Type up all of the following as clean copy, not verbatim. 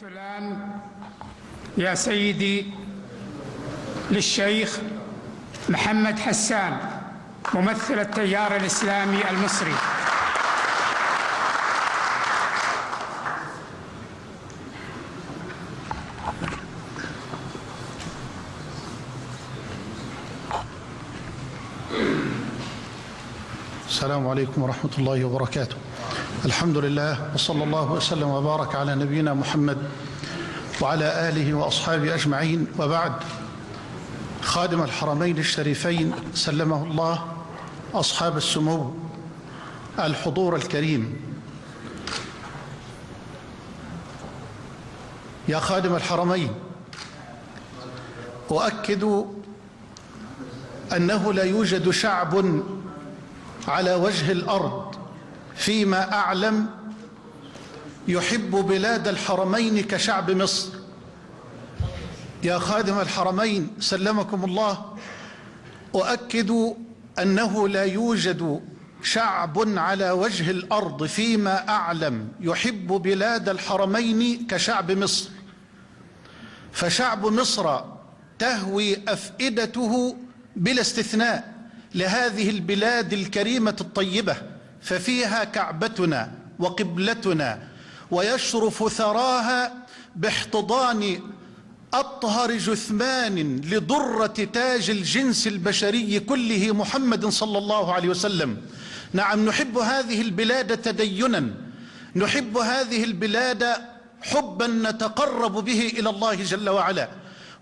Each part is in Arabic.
الآن يا سيدي للشيخ محمد حسان ممثل التيار الإسلامي المصري. السلام عليكم ورحمة الله وبركاته. الحمد لله وصلى الله وسلم وبارك على نبينا محمد وعلى آله وأصحابه أجمعين، وبعد. خادم الحرمين الشريفين سلمه الله، أصحاب السمو، الحضور الكريم، يا خادم الحرمين، أؤكد أنه لا يوجد شعب على وجه الأرض فيما أعلم يحب بلاد الحرمين كشعب مصر. يا خادم الحرمين سلمكم الله، أؤكد أنه لا يوجد شعب على وجه الأرض فيما أعلم يحب بلاد الحرمين كشعب مصر، فشعب مصر تهوي أفئدته بلا استثناء لهذه البلاد الكريمة الطيبة، ففيها كعبتنا وقبلتنا، ويشرف ثراها باحتضان أطهر جثمان لضرة تاج الجنس البشري كله محمد صلى الله عليه وسلم. نعم، نحب هذه البلاد تدينا، نحب هذه البلاد حبا نتقرب به إلى الله جل وعلا،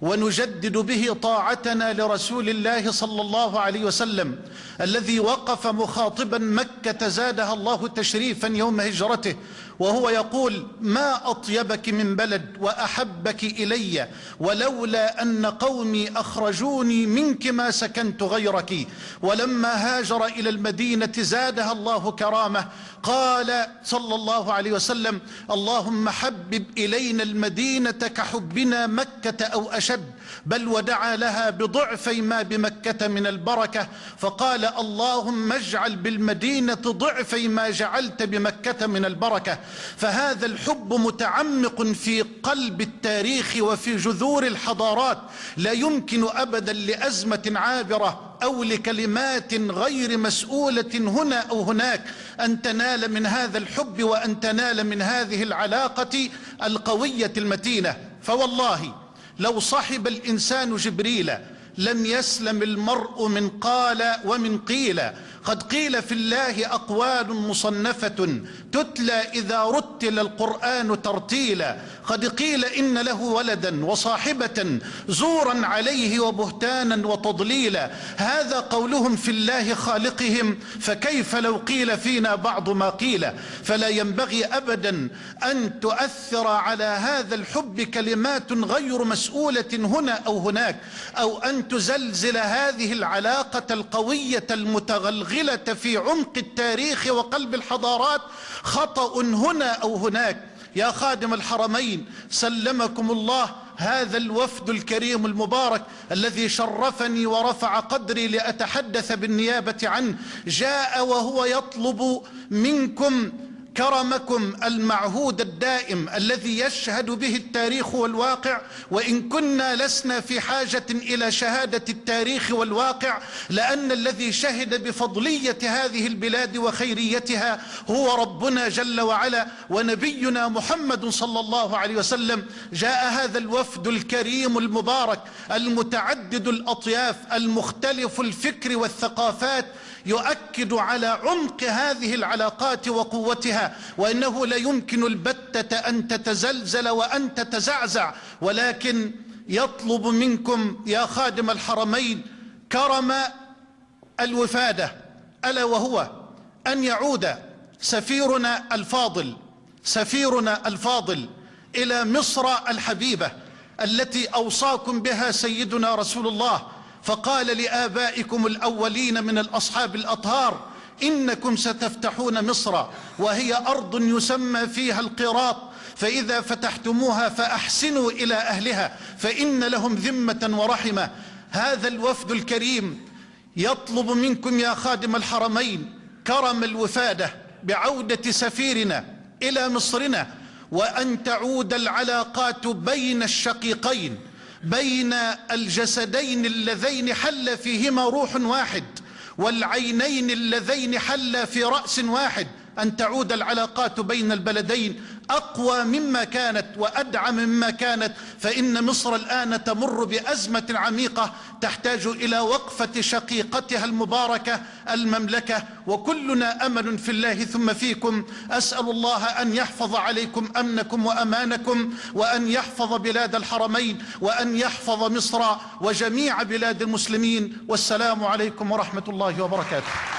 ونجدد به طاعتنا لرسول الله صلى الله عليه وسلم الذي وقف مخاطبا مكة زادها الله تشريفا يوم هجرته وهو يقول: ما أطيبك من بلد وأحبك إلي، ولولا أن قومي أخرجوني منك ما سكنت غيرك. ولما هاجر إلى المدينة زادها الله كرامة، قال صلى الله عليه وسلم: اللهم حبب إلينا المدينة كحبنا مكة أو أشد، بل ودعا لها بضعفي ما بمكة من البركة، فقال: اللهم اجعل بالمدينة ضعفي ما جعلت بمكة من البركة. فهذا الحب متعمق في قلب التاريخ وفي جذور الحضارات، لا يمكن أبدا لأزمة عابرة أو لكلمات غير مسؤولة هنا أو هناك أن تنال من هذا الحب وأن تنال من هذه العلاقة القوية المتينة. فوالله لو صحب الإنسان جبريل لم يسلم المرء من قال ومن قيل. قد قيل في الله أقوال مصنفة تتلى إذا رتل القرآن ترتيلا. قد قيل إن له ولدا وصاحبة زورا عليه وبهتانا وتضليلا. هذا قولهم في الله خالقهم، فكيف لو قيل فينا بعض ما قيل. فلا ينبغي أبدا أن تؤثر على هذا الحب كلمات غير مسؤولة هنا أو هناك، أو أن تزلزل هذه العلاقة القوية المتغلغلة في عمق التاريخ وقلب الحضارات خطأ هنا أو هناك. يا خادم الحرمين سلمكم الله، هذا الوفد الكريم المبارك الذي شرفني ورفع قدري لأتحدث بالنيابة عنه، جاء وهو يطلب منكم كرمكم المعهود الدائم الذي يشهد به التاريخ والواقع، وإن كنا لسنا في حاجة إلى شهادة التاريخ والواقع، لأن الذي شهد بفضلية هذه البلاد وخيريتها هو ربنا جل وعلا ونبينا محمد صلى الله عليه وسلم. جاء هذا الوفد الكريم المبارك المتعدد الأطياف المختلف الفكر والثقافات يؤكد على عمق هذه العلاقات وقوتها، وأنه لا يمكن البتة أن تتزلزل وأن تتزعزع، ولكن يطلب منكم يا خادم الحرمين كرم الوفادة، ألا وهو أن يعود سفيرنا الفاضل إلى مصر الحبيبة التي أوصاكم بها سيدنا رسول الله، فقال لآبائكم الأولين من الأصحاب الأطهار: إنكم ستفتحون مصر وهي أرض يسمى فيها القراط، فإذا فتحتموها فأحسنوا إلى أهلها فإن لهم ذمة ورحمة. هذا الوفد الكريم يطلب منكم يا خادم الحرمين كرم الوفادة بعودة سفيرنا إلى مصرنا، وأن تعود العلاقات بين الشقيقين، بين الجسدين اللذين حل فيهما روح واحد، والعينين اللذين حل في رأس واحد، أن تعود العلاقات بين البلدين أقوى مما كانت وأدعم مما كانت. فإن مصر الآن تمر بأزمة عميقة تحتاج إلى وقفة شقيقتها المباركة المملكة، وكلنا أمل في الله ثم فيكم. أسأل الله أن يحفظ عليكم أمنكم وأمانكم، وأن يحفظ بلاد الحرمين، وأن يحفظ مصر وجميع بلاد المسلمين. والسلام عليكم ورحمة الله وبركاته.